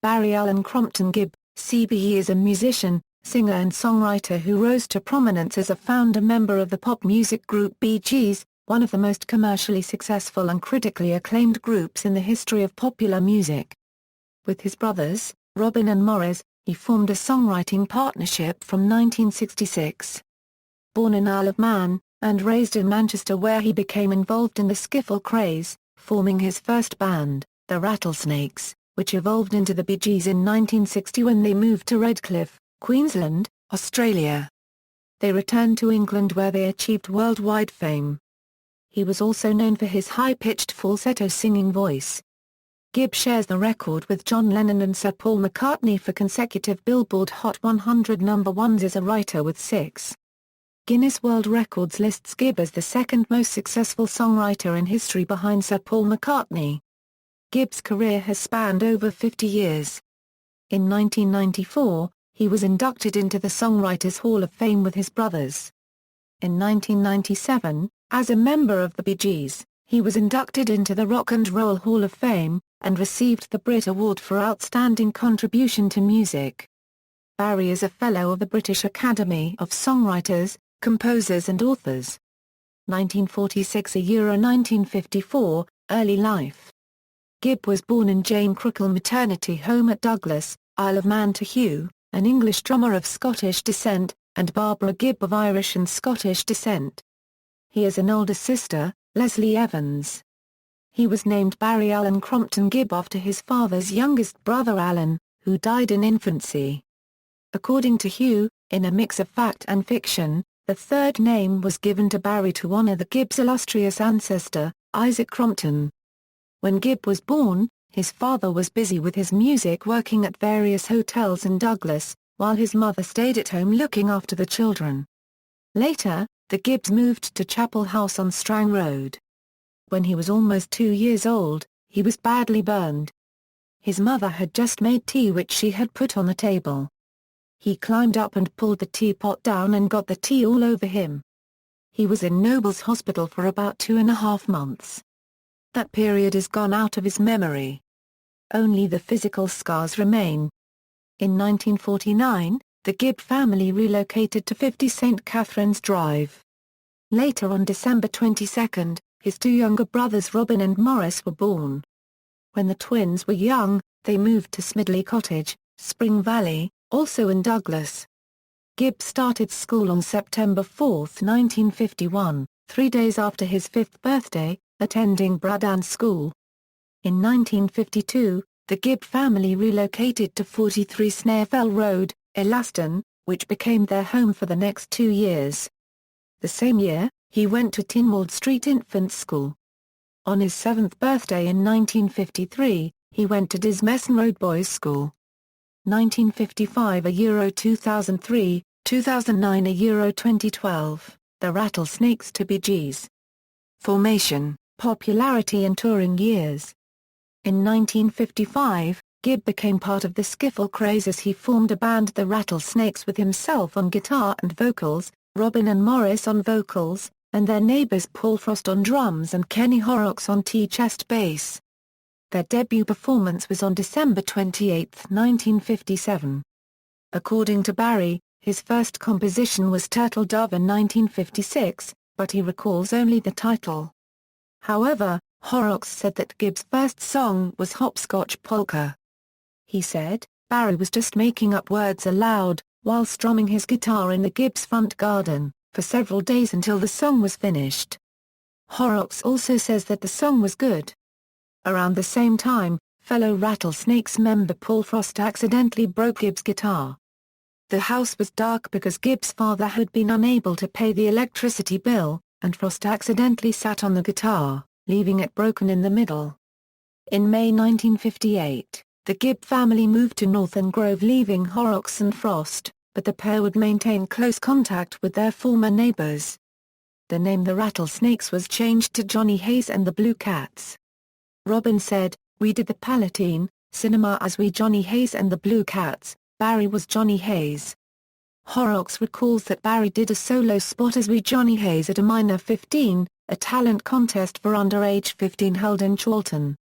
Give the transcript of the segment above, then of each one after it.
Barry Alan Crompton Gibb, CBE is a musician, singer and songwriter who rose to prominence as a founder member of the pop music group Bee Gees, one of the most commercially successful and critically acclaimed groups in the history of popular music. With his brothers, Robin and Maurice, he formed a songwriting partnership from 1966. Born in Isle of Man, and raised in Manchester where he became involved in the skiffle craze, forming his first band, the Rattlesnakes, which evolved into the Bee Gees in 1960 when they moved to Redcliffe, Queensland, Australia. They returned to England where they achieved worldwide fame. He was also known for his high-pitched falsetto singing voice. Gibb shares the record with John Lennon and Sir Paul McCartney for consecutive Billboard Hot 100 number ones as a writer with 6. Guinness World Records lists Gibb as the second most successful songwriter in history behind Sir Paul McCartney. Gibb's career has spanned over 50 years. In 1994, he was inducted into the Songwriters Hall of Fame with his brothers. In 1997, as a member of the Bee Gees, he was inducted into the Rock and Roll Hall of Fame, and received the Brit Award for Outstanding Contribution to Music. Barry is a Fellow of the British Academy of Songwriters, Composers and Authors. 1946–1954, Early life. Gibb was born in Jane Crookall Maternity Home at Douglas, Isle of Man to Hugh, an English drummer of Scottish descent, and Barbara Gibb of Irish and Scottish descent. He has an older sister, Leslie Evans. He was named Barry Alan Crompton Gibb after his father's youngest brother Alan, who died in infancy. According to Hugh, in a mix of fact and fiction, the third name was given to Barry to honor the Gibbs' illustrious ancestor, Isaac Crompton. When Gibb was born, his father was busy with his music working at various hotels in Douglas, while his mother stayed at home looking after the children. Later, the Gibbs moved to Chapel House on Strang Road. When he was almost 2 years old, he was badly burned. His mother had just made tea which she had put on the table. He climbed up and pulled the teapot down and got the tea all over him. He was in Noble's Hospital for about 2.5 months. That period is gone out of his memory. Only the physical scars remain. In 1949, the Gibb family relocated to 50 St. Catherine's Drive. Later on December 22, his 2 younger brothers Robin and Maurice were born. When the twins were young, they moved to Smidley Cottage, Spring Valley, also in Douglas. Gibb started school on September 4, 1951, 3 days after his 5th birthday, attending Braddon School. In 1952, the Gibb family relocated to 43 Snarefell Road, Ellaston, which became their home for the next 2 years. The same year, he went to Tynwald Street Infants School. On his 7th birthday in 1953, he went to Dismesson Road Boys School. 1955 a Euro 2003, 2009 a Euro 2012, the Rattlesnakes to Bee Gees. Formation, popularity and touring years. In 1955, Gibb became part of the skiffle craze as he formed a band the Rattlesnakes with himself on guitar and vocals, Robin and Maurice on vocals, and their neighbors Paul Frost on drums and Kenny Horrocks on chest bass. Their debut performance was on December 28, 1957. According to Barry, his first composition was Turtle Dove in 1956, but he recalls only the title. However, Horrocks said that Gibb's first song was Hopscotch Polka. He said, Barry was just making up words aloud, while strumming his guitar in the Gibbs' front garden, for several days until the song was finished. Horrocks also says that the song was good. Around the same time, fellow Rattlesnakes member Paul Frost accidentally broke Gibb's guitar. The house was dark because Gibb's father had been unable to pay the electricity bill, and Frost accidentally sat on the guitar, leaving it broken in the middle. In May 1958, the Gibb family moved to Northern Grove leaving Horrocks and Frost, but the pair would maintain close contact with their former neighbors. The name the Rattlesnakes was changed to Johnny Hayes and the Blue Cats. Robin said, "We did the Palatine cinema as we Johnny Hayes and the Blue Cats, Barry was Johnny Hayes." Horrocks recalls that Barry did a solo spot as we Johnny Hayes at a Minor 15, a talent contest for under age 15 held in Chorlton.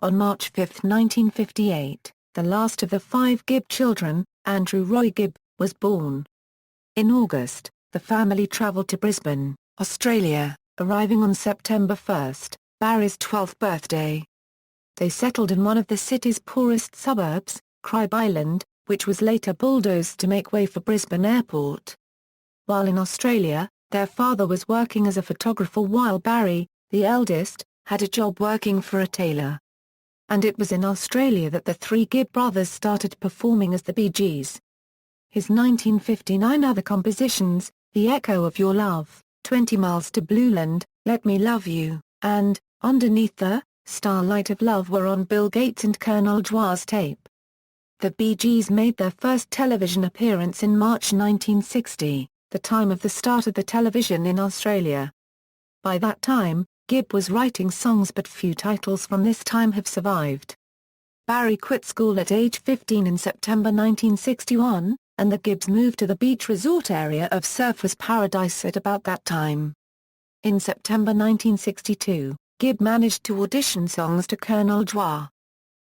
On March 5, 1958, the last of the 5 Gibb children, Andrew Roy Gibb, was born. In August, the family travelled to Brisbane, Australia, arriving on September 1, Barry's 12th birthday. They settled in one of the city's poorest suburbs, Cribe Island, which was later bulldozed to make way for Brisbane Airport. While in Australia, their father was working as a photographer while Barry, the eldest, had a job working for a tailor. And it was in Australia that the 3 Gibb brothers started performing as the Bee Gees. His 1959 other compositions, The Echo of Your Love, 20 Miles to Blueland, Let Me Love You, and Underneath the Starlight of Love were on Bill Gates and Colonel Joie's tape. The Bee Gees made their first television appearance in March 1960, the time of the start of the television in Australia. By that time, Gibb was writing songs, but few titles from this time have survived. Barry quit school at age 15 in September 1961, and the Gibbs moved to the beach resort area of Surfers Paradise at about that time. In September 1962, Gibb managed to audition songs to Colonel Joie.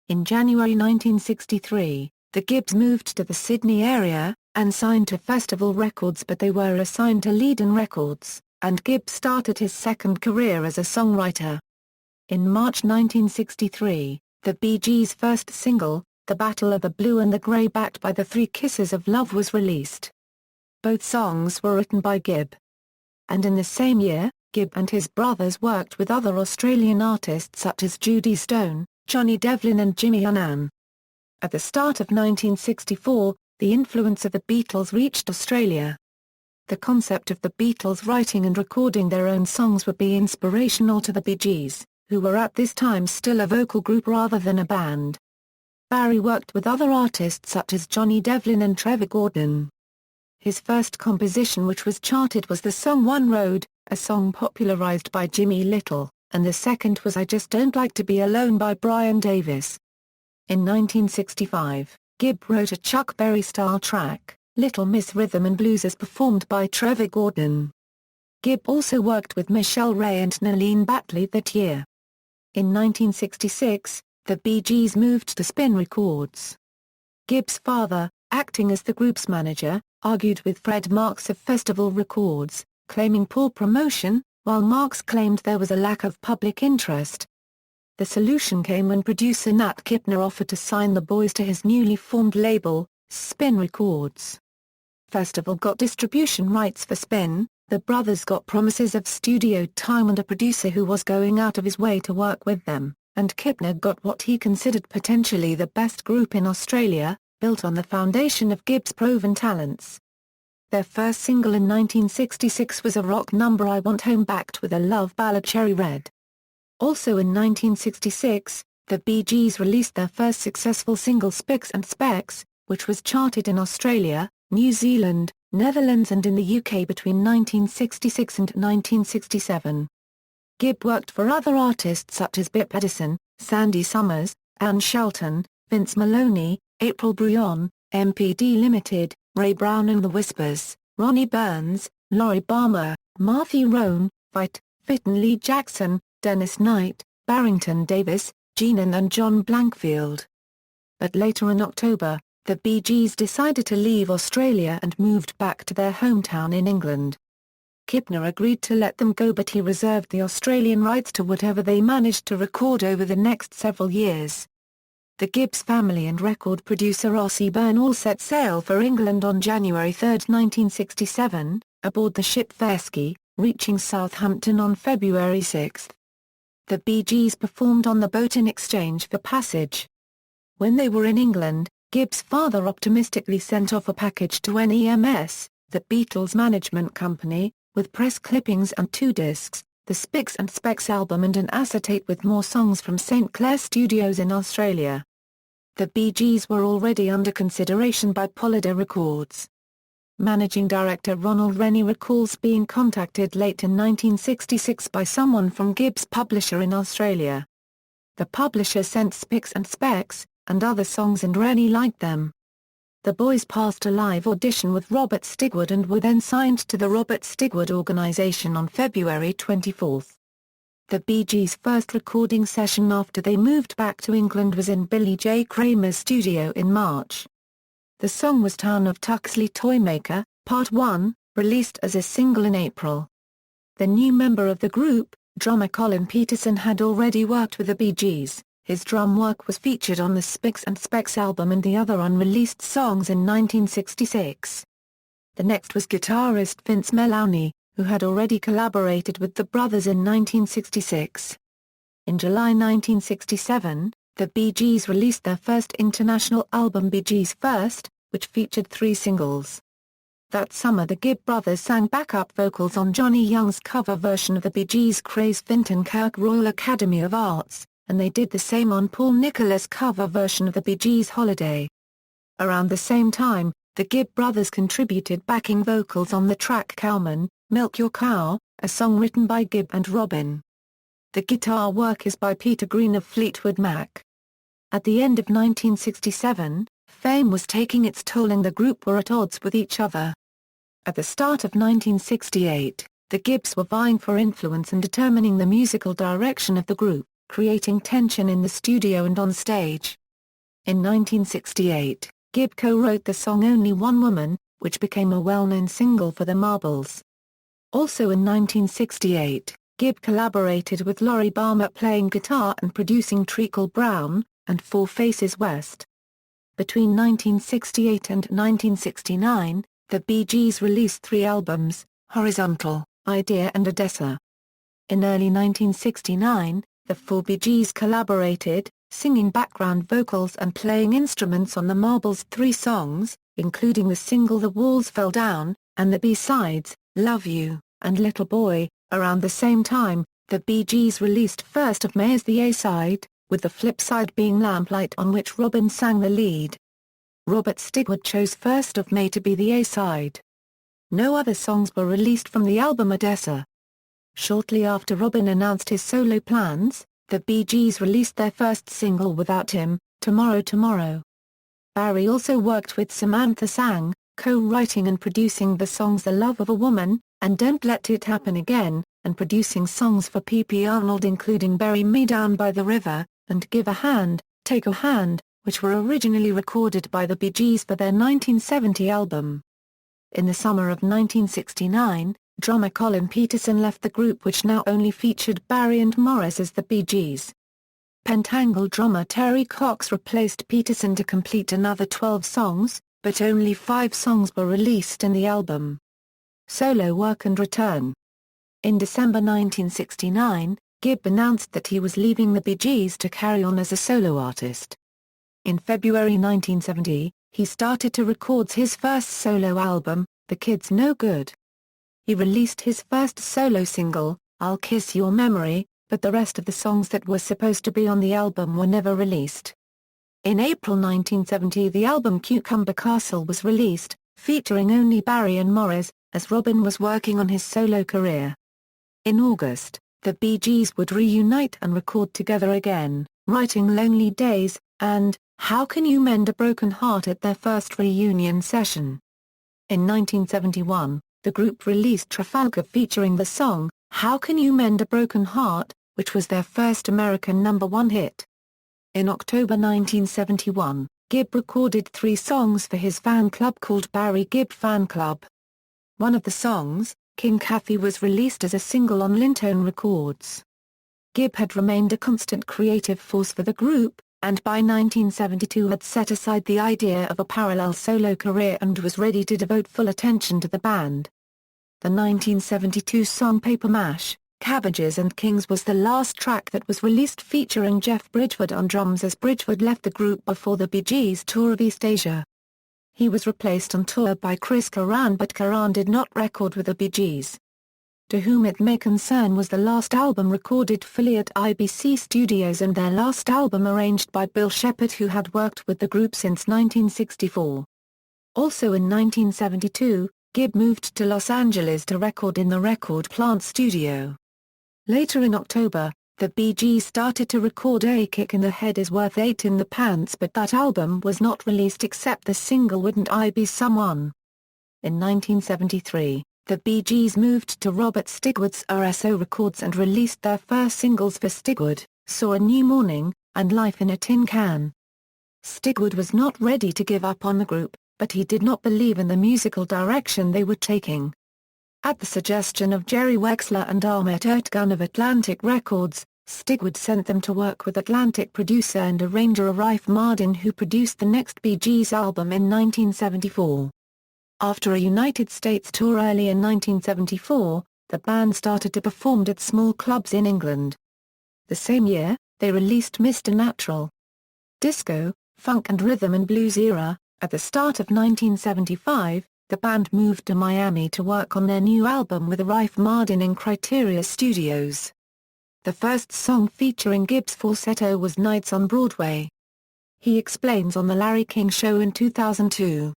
In January 1963, the Gibbs moved to the Sydney area, and signed to Festival Records, but they were assigned to Leadon Records, and Gibb started his second career as a songwriter. In March 1963, the Bee Gees' first single, The Battle of the Blue and the Grey, backed by the 3 Kisses of Love, was released. Both songs were written by Gibb. And in the same year, Gibb and his brothers worked with other Australian artists such as Judy Stone, Johnny Devlin and Jimmy Annan. At the start of 1964, the influence of the Beatles reached Australia. The concept of the Beatles writing and recording their own songs would be inspirational to the Bee Gees, who were at this time still a vocal group rather than a band. Barry worked with other artists such as Johnny Devlin and Trevor Gordon. His first composition which was charted was the song One Road, a song popularized by Jimmy Little, and the second was I Just Don't Like to Be Alone by Brian Davis. In 1965, Gibb wrote a Chuck Berry-style track, Little Miss Rhythm and Blues, as performed by Trevor Gordon. Gibb also worked with Michelle Ray and Nalene Batley that year. In 1966, the Bee Gees moved to Spin Records. Gibb's father, acting as the group's manager, argued with Fred Marks of Festival Records, claiming poor promotion, while Marks claimed there was a lack of public interest. The solution came when producer Nat Kipner offered to sign the boys to his newly formed label, Spin Records. Festival got distribution rights for Spin, the brothers got promises of studio time and a producer who was going out of his way to work with them, and Kipner got what he considered potentially the best group in Australia, built on the foundation of Gibb's proven talents. Their first single in 1966 was a rock number, I Want Home, backed with a love ballad, Cherry Red. Also in 1966, the Bee Gees released their first successful single, Spicks and Specks, which was charted in Australia, New Zealand, Netherlands and in the UK between 1966 and 1967. Gibb worked for other artists such as Bip Edison, Sandy Summers, Anne Shelton, Vince Maloney, April Bruyon, MPD Limited, Ray Brown and the Whispers, Ronnie Burns, Laurie Balmer, Matthew Roan, Vite, Fitton Lee Jackson, Dennis Knight, Barrington Davis, Geenan and John Blankfield. But later in October, the Bee Gees decided to leave Australia and moved back to their hometown in England. Kipner agreed to let them go, but he reserved the Australian rights to whatever they managed to record over the next several years. The Gibbs family and record producer Ossie Byrne all set sail for England on January 3, 1967, aboard the ship Versky, reaching Southampton on February 6. The Bee Gees performed on the boat in exchange for passage. When they were in England, Gibb's father optimistically sent off a package to NEMS, the Beatles management company, with press clippings and 2 discs, the Spicks and Specks album and an acetate with more songs from St. Clair Studios in Australia. The Bee Gees were already under consideration by Polydor Records. Managing director Ronald Rennie recalls being contacted late in 1966 by someone from Gibb's publisher in Australia. The publisher sent Spicks and Specks, and other songs, and Rennie liked them. The boys passed a live audition with Robert Stigwood and were then signed to the Robert Stigwood Organisation on February 24. the Bee Gees' first recording session after they moved back to England was in Billy J. Kramer's studio in March. The song was Town of Tuxley Toymaker, Part 1, released as a single in April. The new member of the group, drummer Colin Peterson, had already worked with the Bee Gees. His drum work was featured on the Spicks and Specks album and the other unreleased songs in 1966. The next was guitarist Vince Melouney, who had already collaborated with the brothers in 1966. In July 1967, the Bee Gees released their first international album Bee Gees First, which featured 3 singles. That summer the Gibb brothers sang backup vocals on Johnny Young's cover version of the Bee Gees' Craze Finton Kirk Royal Academy of Arts, and they did the same on Paul Nicholas' cover version of the Bee Gees' Holiday. Around the same time, the Gibb brothers contributed backing vocals on the track Cowman, Milk Your Cow, a song written by Gibb and Robin. The guitar work is by Peter Green of Fleetwood Mac. At the end of 1967, fame was taking its toll and the group were at odds with each other. At the start of 1968, the Gibbs were vying for influence and determining the musical direction of the group, creating tension in the studio and on stage. In 1968, Gibb co-wrote the song Only One Woman, which became a well-known single for the Marbles. Also in 1968, Gibb collaborated with Laurie Balmer playing guitar and producing Treacle Brown, and Four Faces West. Between 1968 and 1969, the Bee Gees released 3 albums, Horizontal, Idea and Odessa. In early 1969, the 4 Bee Gees collaborated, singing background vocals and playing instruments on the Marbles' 3 songs, including the single The Walls Fell Down, and the B-sides, Love You, and Little Boy. Around the same time, the Bee Gees released First of May as the A-side, with the flip side being Lamplight, on which Robin sang the lead. Robert Stigwood chose First of May to be the A-side. No other songs were released from the album Odessa. Shortly after Robin announced his solo plans, the Bee Gees released their first single without him, Tomorrow Tomorrow. Barry also worked with Samantha Sang, co-writing and producing the songs The Love of a Woman, and Don't Let It Happen Again, and producing songs for P.P. Arnold including Bury Me Down by the River, and Give a Hand, Take a Hand, which were originally recorded by the Bee Gees for their 1970 album. In the summer of 1969, drummer Colin Peterson left the group, which now only featured Barry and Maurice as the Bee Gees. Pentangle drummer Terry Cox replaced Peterson to complete another 12 songs, but only 5 songs were released in the album. Solo work and return. In December 1969, Gibb announced that he was leaving the Bee Gees to carry on as a solo artist. In February 1970, he started to record his first solo album, The Kid's No Good. He released his first solo single, I'll Kiss Your Memory, but the rest of the songs that were supposed to be on the album were never released. In April 1970 the album Cucumber Castle was released, featuring only Barry and Maurice, as Robin was working on his solo career. In August, the Bee Gees would reunite and record together again, writing Lonely Days, and How Can You Mend a Broken Heart at their first reunion session. In 1971, the group released Trafalgar featuring the song, How Can You Mend a Broken Heart, which was their first American #1 hit. In October 1971, Gibb recorded 3 songs for his fan club called Barry Gibb Fan Club. One of the songs, King Kathy, was released as a single on Lintone Records. Gibb had remained a constant creative force for the group, and by 1972 had set aside the idea of a parallel solo career and was ready to devote full attention to the band. The 1972 song Paper Mash, Cabbages and Kings was the last track that was released featuring Jeff Bridgewood on drums, as Bridgewood left the group before the Bee Gees' tour of East Asia. He was replaced on tour by Chris Karan, but Karan did not record with the Bee Gees. To Whom It May Concern was the last album recorded fully at IBC Studios and their last album arranged by Bill Shepherd, who had worked with the group since 1964. Also in 1972, Gibb moved to Los Angeles to record in the Record Plant studio. Later in October, the Bee Gees started to record A Kick in the Head Is Worth 8 in the Pants, but that album was not released except the single Wouldn't I Be Someone. In 1973, the Bee Gees moved to Robert Stigwood's RSO Records and released their first singles for Stigwood, Saw a New Morning, and Life in a Tin Can. Stigwood was not ready to give up on the group, but he did not believe in the musical direction they were taking. At the suggestion of Jerry Wexler and Ahmet Ertegun of Atlantic Records, Stigwood sent them to work with Atlantic producer and arranger Arif Mardin, who produced the next Bee Gees album in 1974. After a United States tour early in 1974, the band started to perform at small clubs in England. The same year, they released Mr. Natural. Disco, funk and rhythm and blues era. At the start of 1975, the band moved to Miami to work on their new album with Arif Mardin in Criteria Studios. The first song featuring Gibb's falsetto was Nights on Broadway. He explains on The Larry King Show in 2002.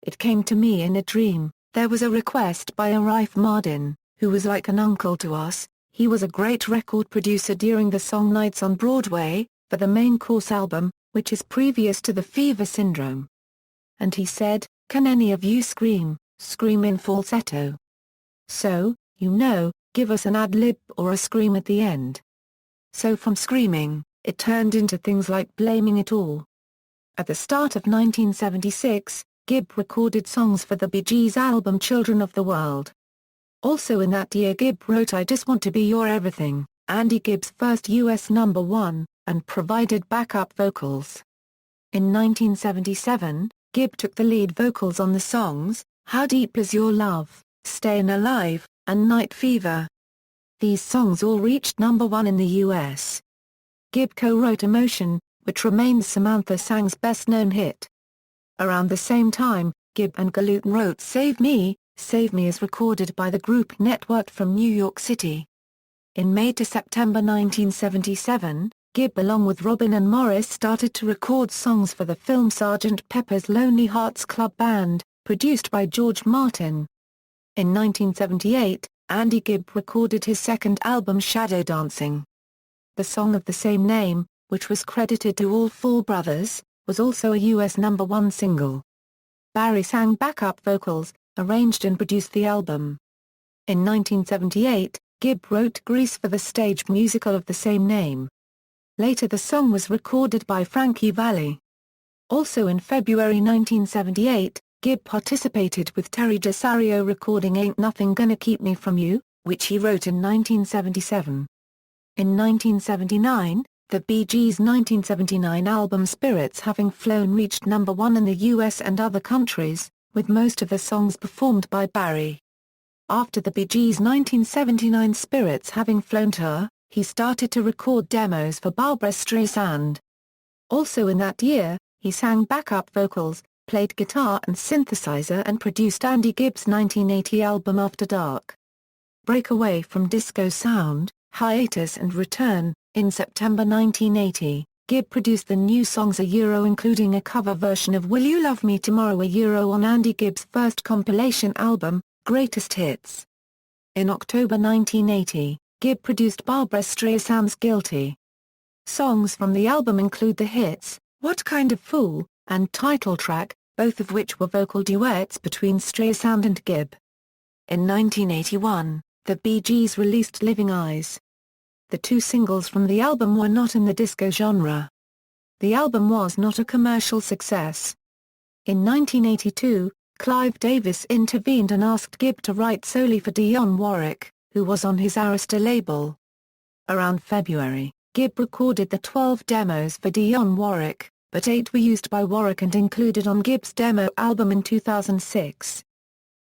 It came to me in a dream. There was a request by Arif Mardin, who was like an uncle to us. He was a great record producer during the song Nights on Broadway, for the main course album, which is previous to the Fever Syndrome. And he said, "Can any of you scream in falsetto? So, give us an ad-lib or a scream at the end." So from screaming, it turned into things like Blaming It All. At the start of 1976, Gibb recorded songs for the Bee Gees album Children of the World. Also in that year Gibb wrote I Just Want to Be Your Everything, Andy Gibb's first US #1, and provided backup vocals. In 1977, Gibb took the lead vocals on the songs, How Deep Is Your Love, Stayin' Alive, and Night Fever. These songs all reached #1 in the US. Gibb co-wrote Emotion, which remains Samantha Sang's best-known hit. Around the same time, Gibb and Galoob wrote Save Me is recorded by the group Networked from New York City. In May to September 1977, Gibb along with Robin and Maurice started to record songs for the film Sgt. Pepper's Lonely Hearts Club Band, produced by George Martin. In 1978, Andy Gibb recorded his second album Shadow Dancing. The song of the same name, which was credited to all four brothers, was also a US #1 single. Barry sang backup vocals, arranged and produced the album. In 1978, Gibb wrote Grease for the stage musical of the same name. Later the song was recorded by Frankie Valli. Also in February 1978, Gibb participated with Terry Desario recording Ain't Nothing Gonna Keep Me From You, which he wrote in 1977. In 1979, the Bee Gees' 1979 album Spirits Having Flown reached #1 in the US and other countries, with most of the songs performed by Barry. After the Bee Gees' 1979 Spirits Having Flown tour, he started to record demos for Barbra Streisand. Also in that year, he sang backup vocals, played guitar and synthesizer and produced Andy Gibb's 1980 album After Dark. Break Away from Disco Sound, Hiatus and Return. In September 1980, Gibb produced the new songs including a cover version of Will You Love Me Tomorrow on Andy Gibb's first compilation album, Greatest Hits. In October 1980, Gibb produced Barbra Streisand's Guilty. Songs from the album include the hits, What Kind of Fool, and Title Track, both of which were vocal duets between Streisand and Gibb. In 1981, the Bee Gees released Living Eyes. The two singles from the album were not in the disco genre. The album was not a commercial success. In 1982, Clive Davis intervened and asked Gibb to write solely for Dionne Warwick, who was on his Arista label. Around February, Gibb recorded the 12 demos for Dionne Warwick, but 8 were used by Warwick and included on Gibb's demo album in 2006.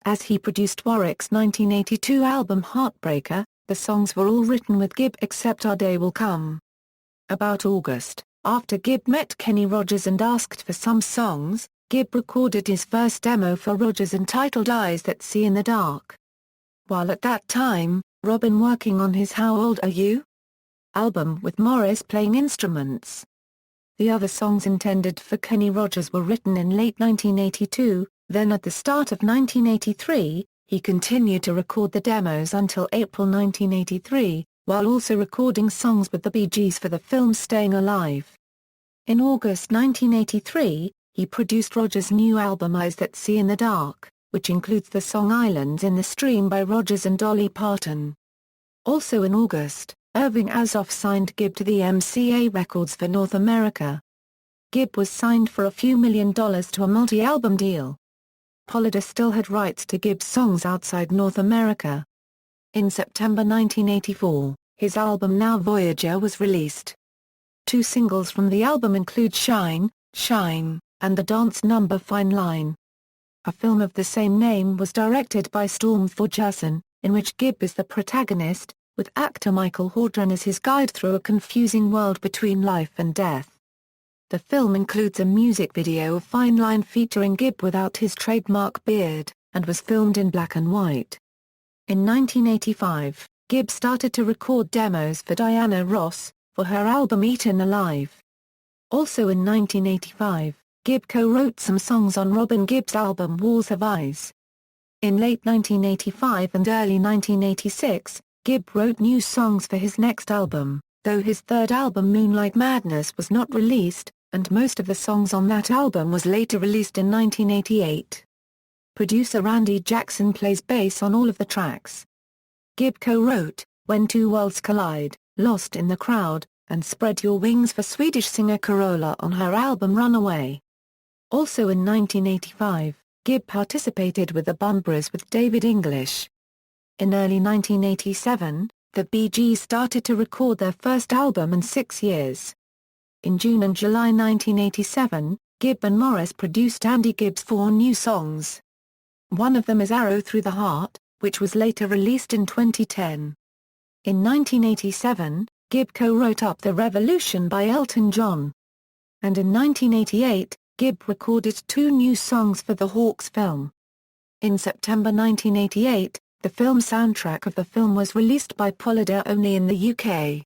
As he produced Warwick's 1982 album Heartbreaker, the songs were all written with Gibb except Our Day Will Come. About August, after Gibb met Kenny Rogers and asked for some songs, Gibb recorded his first demo for Rogers entitled Eyes That See in the Dark. While at that time, Robin working on his How Old Are You? album with Maurice playing instruments. The other songs intended for Kenny Rogers were written in late 1982, then at the start of 1983, he continued to record the demos until April 1983, while also recording songs with the Bee Gees for the film Staying Alive. In August 1983, he produced Rogers' new album Eyes That See in the Dark, which includes the song Islands in the Stream by Rodgers and Dolly Parton. Also in August, Irving Azoff signed Gibb to the MCA Records for North America. Gibb was signed for a few $1 million to a multi-album deal. Polydor still had rights to Gibb's songs outside North America. In September 1984, his album Now Voyager was released. 2 singles from the album include Shine, Shine, and the dance number Fine Line. A film of the same name was directed by Storm Thorgerson, in which Gibb is the protagonist, with actor Michael Hordren as his guide through a confusing world between life and death. The film includes a music video of Fine Line featuring Gibb without his trademark beard, and was filmed in black and white. In 1985, Gibb started to record demos for Diana Ross, for her album Eaten Alive. Also in 1985, Gibb co-wrote some songs on Robin Gibb's album Walls of Eyes. In late 1985 and early 1986, Gibb wrote new songs for his next album, though his third album Moonlight Madness was not released, and most of the songs on that album was later released in 1988. Producer Randy Jackson plays bass on all of the tracks. Gibb co-wrote When Two Worlds Collide, Lost in the Crowd, and Spread Your Wings for Swedish singer Carola on her album Runaway. Also in 1985, Gibb participated with the Bunburys with David English. In early 1987, the Bee Gees started to record their first album in 6 years. In June and July 1987, Gibb and Maurice produced Andy Gibb's 4 new songs. One of them is Arrow Through the Heart, which was later released in 2010. In 1987, Gibb co-wrote Up the Revolution by Elton John. And in 1988, Gibb recorded 2 new songs for the Hawks film. In September 1988, the film soundtrack of the film was released by Polydor only in the UK.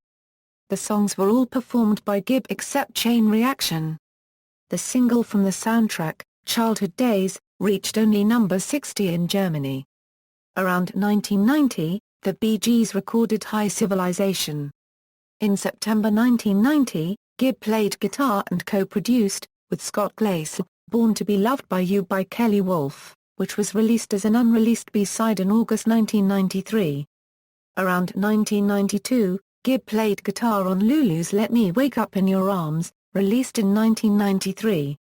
The songs were all performed by Gibb except Chain Reaction. The single from the soundtrack, Childhood Days, reached only number 60 in Germany. Around 1990, the Bee Gees recorded High Civilization. In September 1990, Gibb played guitar and co-produced, with Scott Glass, Born to Be Loved by You by Kelly Wolfe, which was released as an unreleased B-side in August 1993. Around 1992, Gibb played guitar on Lulu's Let Me Wake Up in Your Arms, released in 1993.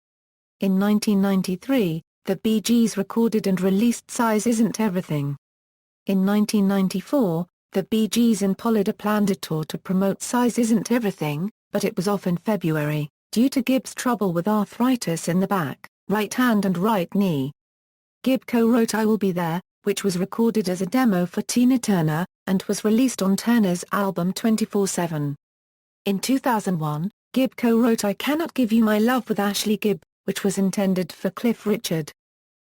In 1993, the Bee Gees recorded and released Size Isn't Everything. In 1994, the Bee Gees and Polydor planned a tour to promote Size Isn't Everything, but it was off in February, due to Gibb's trouble with arthritis in the back, right hand and right knee. Gibb co-wrote I Will Be There, which was recorded as a demo for Tina Turner, and was released on Turner's album 24/7. In 2001, Gibb co-wrote I Cannot Give You My Love with Ashley Gibb, which was intended for Cliff Richard.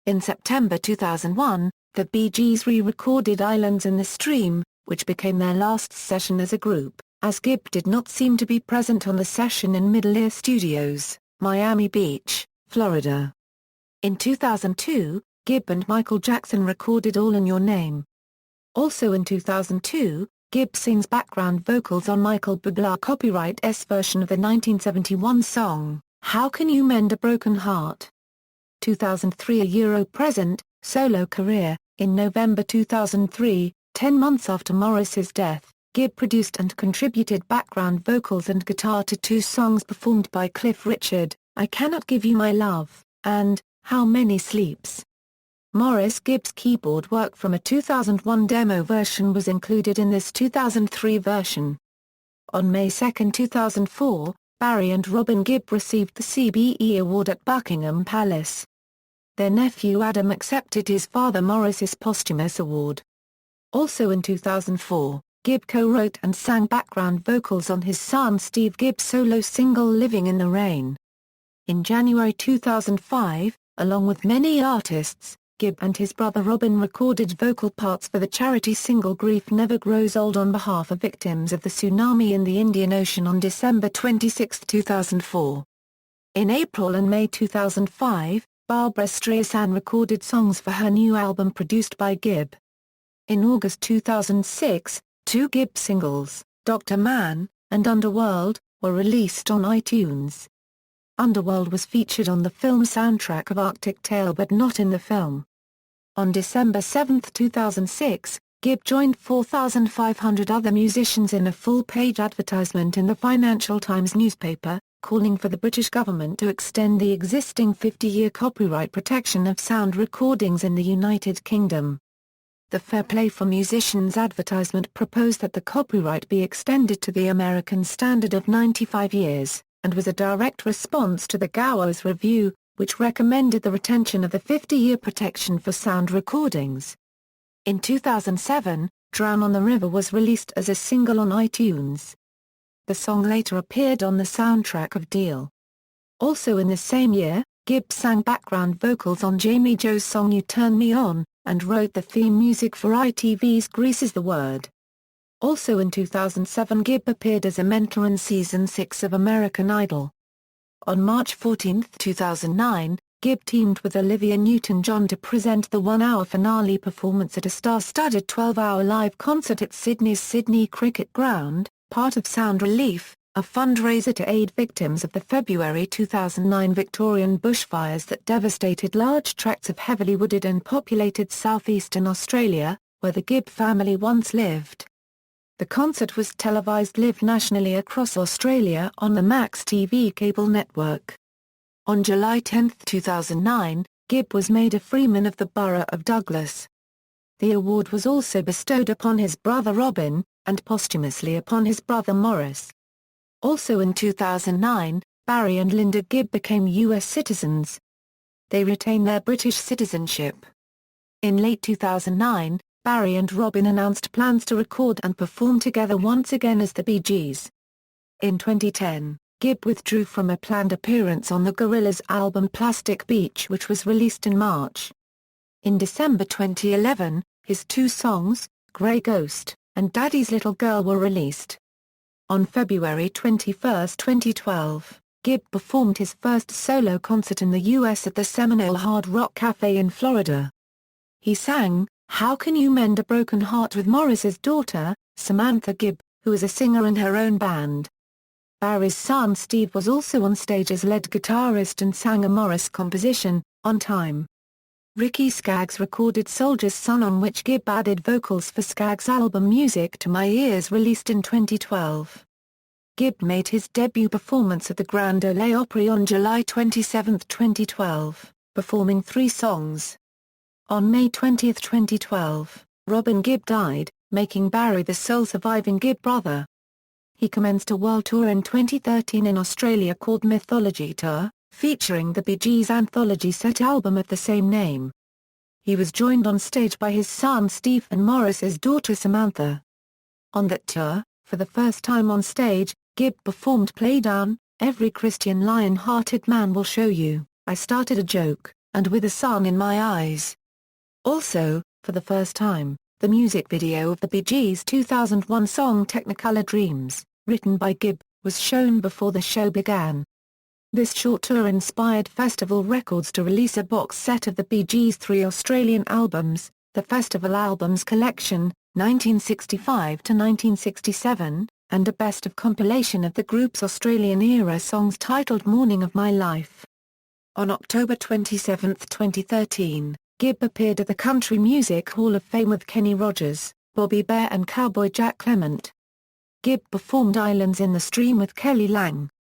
In September 2001, the Bee Gees re-recorded Islands in the Stream, which became their last session as a group, as Gibb did not seem to be present on the session in Middle Ear Studios, Miami Beach, Florida. In 2002, Gibb and Michael Jackson recorded All in Your Name. Also in 2002, Gibb sings background vocals on Michael Bublá's Copyright S version of the 1971 song, How Can You Mend a Broken Heart? 2003 A Euro Present, solo career. In November 2003, 10 months after Maurice's death, Gibb produced and contributed background vocals and guitar to 2 songs performed by Cliff Richard, I Cannot Give You My Love, and How Many Sleeps. Maurice Gibb's keyboard work from a 2001 demo version was included in this 2003 version. On May 2, 2004, Barry and Robin Gibb received the CBE Award at Buckingham Palace. Their nephew Adam accepted his father Maurice's posthumous award. Also in 2004, Gibb co-wrote and sang background vocals on his son Steve Gibb's solo single Living in the Rain. In January 2005, along with many artists, Gibb and his brother Robin recorded vocal parts for the charity single Grief Never Grows Old on behalf of victims of the tsunami in the Indian Ocean on December 26, 2004. In April and May 2005, Barbra Streisand recorded songs for her new album produced by Gibb. In August 2006, 2 Gibb singles, Dr. Man, and Underworld, were released on iTunes. Underworld was featured on the film soundtrack of Arctic Tale but not in the film. On December 7, 2006, Gibb joined 4,500 other musicians in a full-page advertisement in the Financial Times newspaper, calling for the British government to extend the existing 50-year copyright protection of sound recordings in the United Kingdom. The Fair Play for Musicians advertisement proposed that the copyright be extended to the American standard of 95 years, and was a direct response to the Gowers Review, which recommended the retention of the 50-year protection for sound recordings. In 2007, Drown on the River was released as a single on iTunes. The song later appeared on the soundtrack of Deal. Also in the same year, Gibb sang background vocals on Jamie Jo's song You Turn Me On, and wrote the theme music for ITV's Grease Is the Word. Also in 2007, Gibb appeared as a mentor in Season 6 of American Idol. On March 14, 2009, Gibb teamed with Olivia Newton-John to present the one-hour finale performance at a star-studded 12-hour live concert at Sydney's Sydney Cricket Ground, part of Sound Relief, a fundraiser to aid victims of the February 2009 Victorian bushfires that devastated large tracts of heavily wooded and populated southeastern Australia, where the Gibb family once lived. The concert was televised live nationally across Australia on the Max TV cable network. On July 10, 2009, Gibb was made a Freeman of the Borough of Douglas. The award was also bestowed upon his brother Robin, and posthumously upon his brother Maurice. Also in 2009, Barry and Linda Gibb became U.S. citizens. They retain their British citizenship. In late 2009, Barry and Robin announced plans to record and perform together once again as the Bee Gees. In 2010, Gibb withdrew from a planned appearance on the Gorillaz album Plastic Beach, which was released in March. In December 2011, his two songs, Grey Ghost and Daddy's Little Girl, were released. On February 21, 2012, Gibb performed his first solo concert in the U.S. at the Seminole Hard Rock Cafe in Florida. He sang How Can You Mend a Broken Heart with Maurice's daughter, Samantha Gibb, who is a singer in her own band. Barry's son Steve was also on stage as lead guitarist and sang a Maurice composition, On Time. Ricky Skaggs recorded Soldier's Son, on which Gibb added vocals for Skaggs' album Music to My Ears, released in 2012. Gibb made his debut performance at the Grand Ole Opry on July 27, 2012, performing 3 songs. On May 20, 2012, Robin Gibb died, making Barry the sole surviving Gibb brother. He commenced a world tour in 2013 in Australia called Mythology Tour, featuring the Bee Gees' anthology set album of the same name. He was joined on stage by his son Steve and Maurice's daughter Samantha. On that tour, for the first time on stage, Gibb performed Play Down, Every Christian Lion-Hearted Man Will Show You, I Started a Joke, and With a Song in My Eyes. Also, for the first time, the music video of the Bee Gees' 2001 song Technicolor Dreams, written by Gibb, was shown before the show began. This short tour inspired Festival Records to release a box set of the Bee Gees' 3 Australian albums, the Festival Albums Collection, 1965-1967, and a best-of compilation of the group's Australian-era songs titled Morning of My Life. On October 27, 2013, Gibb appeared at the Country Music Hall of Fame with Kenny Rogers, Bobby Bare and Cowboy Jack Clement. Gibb performed Islands in the Stream with Kelly Lang.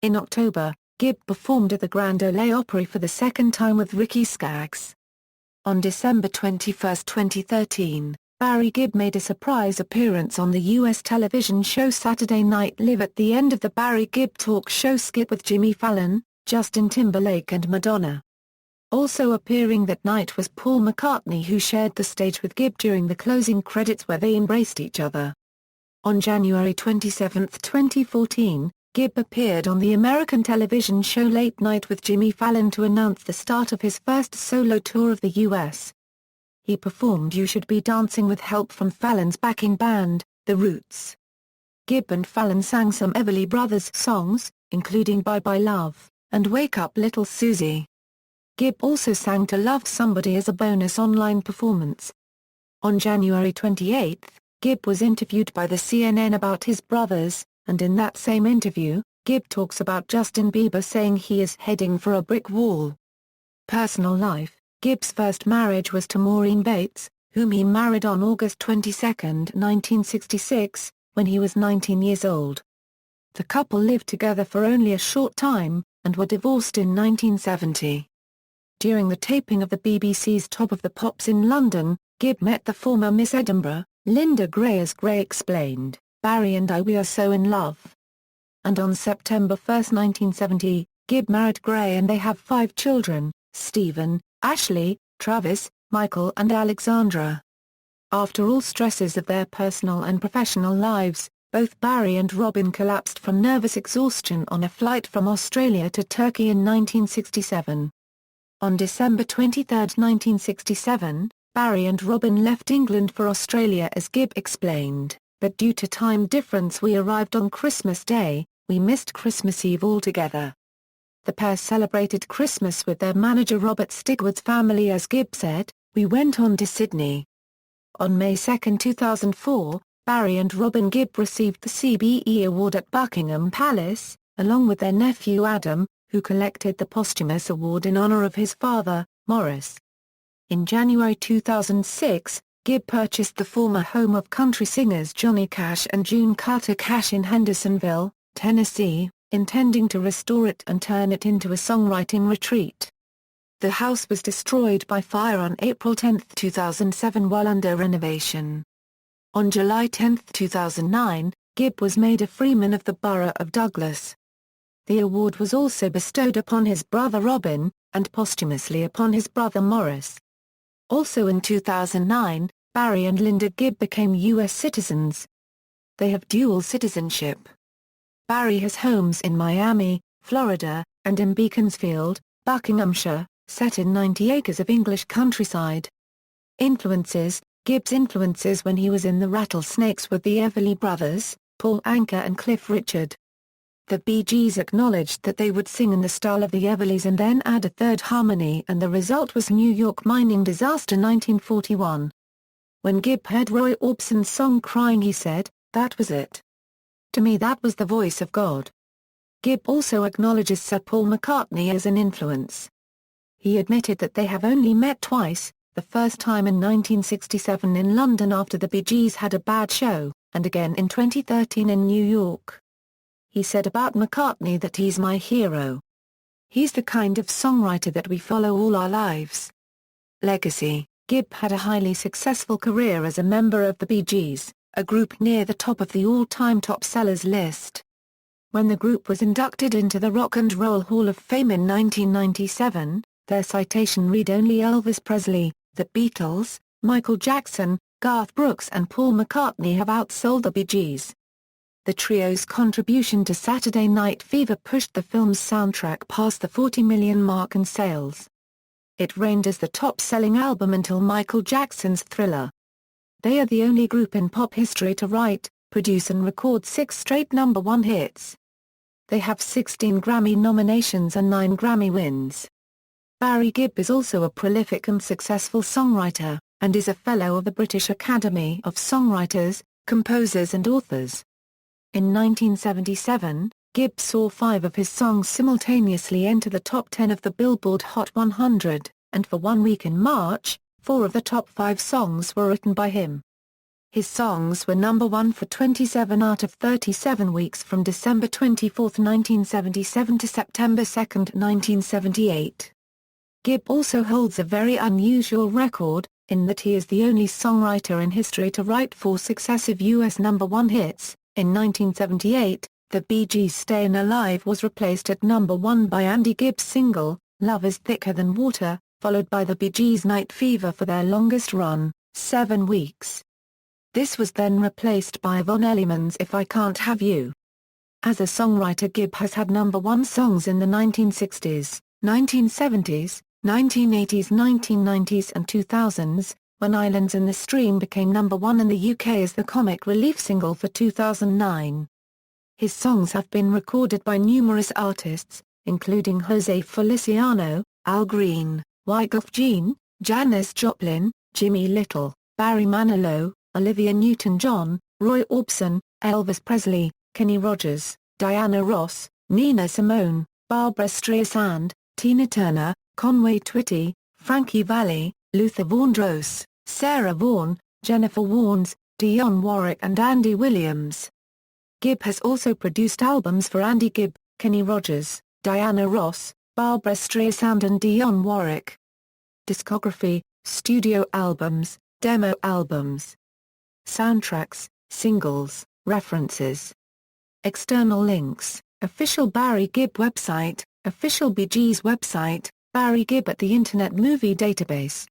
In October, Gibb performed at the Grand Ole Opry for the second time with Ricky Skaggs. On December 21, 2013, Barry Gibb made a surprise appearance on the U.S. television show Saturday Night Live at the end of the Barry Gibb talk show skit with Jimmy Fallon, Justin Timberlake and Madonna. Also appearing that night was Paul McCartney, who shared the stage with Gibb during the closing credits where they embraced each other. On January 27, 2014, Gibb appeared on the American television show Late Night with Jimmy Fallon to announce the start of his first solo tour of the U.S. He performed You Should Be Dancing with help from Fallon's backing band, The Roots. Gibb and Fallon sang some Everly Brothers songs, including Bye Bye Love, and Wake Up Little Susie. Gibb also sang To Love Somebody as a bonus online performance. On January 28, Gibb was interviewed by the CNN about his brothers, and in that same interview, Gibb talks about Justin Bieber saying he is heading for a brick wall. Personal life. Gibb's first marriage was to Maureen Bates, whom he married on August 22, 1966, when he was 19 years old. The couple lived together for only a short time, and were divorced in 1970. During the taping of the BBC's Top of the Pops in London, Gibb met the former Miss Edinburgh, Linda Gray, as Gray explained, "Barry and I, we are so in love." And on September 1, 1970, Gibb married Gray and they have 5 children: Stephen, Ashley, Travis, Michael and Alexandra. After all stresses of their personal and professional lives, both Barry and Robin collapsed from nervous exhaustion on a flight from Australia to Turkey in 1967. On December 23, 1967, Barry and Robin left England for Australia, as Gibb explained, "But due to time difference we arrived on Christmas Day, we missed Christmas Eve altogether." The pair celebrated Christmas with their manager Robert Stigwood's family. As Gibb said, "We went on to Sydney." On May 2, 2004, Barry and Robin Gibb received the CBE Award at Buckingham Palace, along with their nephew Adam, who collected the posthumous award in honour of his father, Maurice. In January 2006, Gibb purchased the former home of country singers Johnny Cash and June Carter Cash in Hendersonville, Tennessee, intending to restore it and turn it into a songwriting retreat. The house was destroyed by fire on April 10, 2007 while under renovation. On July 10, 2009, Gibb was made a Freeman of the Borough of Douglas. The award was also bestowed upon his brother Robin, and posthumously upon his brother Maurice. Also in 2009, Barry and Linda Gibb became U.S. citizens. They have dual citizenship. Barry has homes in Miami, Florida, and in Beaconsfield, Buckinghamshire, set in 90 acres of English countryside. Influences: Gibb's influences when he was in the Rattlesnakes with the Everly Brothers, Paul Anka and Cliff Richard. The Bee Gees acknowledged that they would sing in the style of the Everlys and then add a third harmony, and the result was New York mining disaster 1941. When Gibb heard Roy Orbison's song Crying, he said, "That was it. To me that was the voice of God." Gibb also acknowledges Sir Paul McCartney as an influence. He admitted that they have only met twice, the first time in 1967 in London after the Bee Gees had a bad show, and again in 2013 in New York. He said about McCartney that he's my hero. He's the kind of songwriter that we follow all our lives. Legacy: Gibb had a highly successful career as a member of the Bee Gees, a group near the top of the all-time top sellers list. When the group was inducted into the Rock and Roll Hall of Fame in 1997, their citation read only Elvis Presley, the Beatles, Michael Jackson, Garth Brooks and Paul McCartney have outsold the Bee Gees. The trio's contribution to Saturday Night Fever pushed the film's soundtrack past the 40 million mark in sales. It reigned as the top-selling album until Michael Jackson's Thriller. They are the only group in pop history to write, produce and record 6 straight #1 hits. They have 16 Grammy nominations and 9 Grammy wins. Barry Gibb is also a prolific and successful songwriter, and is a Fellow of the British Academy of Songwriters, Composers and Authors. In 1977, Gibb saw 5 of his songs simultaneously enter the top 10 of the Billboard Hot 100, and for 1 week in March, 4 of the top 5 songs were written by him. His songs were #1 for 27 out of 37 weeks from December 24, 1977 to September 2, 1978. Gibb also holds a very unusual record, in that he is the only songwriter in history to write 4 successive U.S. #1 hits. In 1978, the Bee Gees' Stayin' Alive was replaced at #1 by Andy Gibb's single, Love is Thicker Than Water, followed by the Bee Gees' Night Fever for their longest run, 7 weeks. This was then replaced by Von Elliman's If I Can't Have You. As a songwriter, Gibb has had #1 songs in the 1960s, 1970s, 1980s, 1990s and 2000s, when Islands in the Stream became #1 in the UK as the comic relief single for 2009. His songs have been recorded by numerous artists, including Jose Feliciano, Al Green, Wyclef Jean, Janis Joplin, Jimmy Little, Barry Manilow, Olivia Newton-John, Roy Orbison, Elvis Presley, Kenny Rogers, Diana Ross, Nina Simone, Barbra Streisand, Tina Turner, Conway Twitty, Frankie Valli, Luther Vandross, Sarah Vaughan, Jennifer Warnes, Dionne Warwick and Andy Williams. Gibb has also produced albums for Andy Gibb, Kenny Rogers, Diana Ross, Barbra Streisand and Dionne Warwick. Discography, studio albums, demo albums. Soundtracks, singles, references. External links, official Barry Gibb website, official Bee Gees website, Barry Gibb at the Internet Movie Database.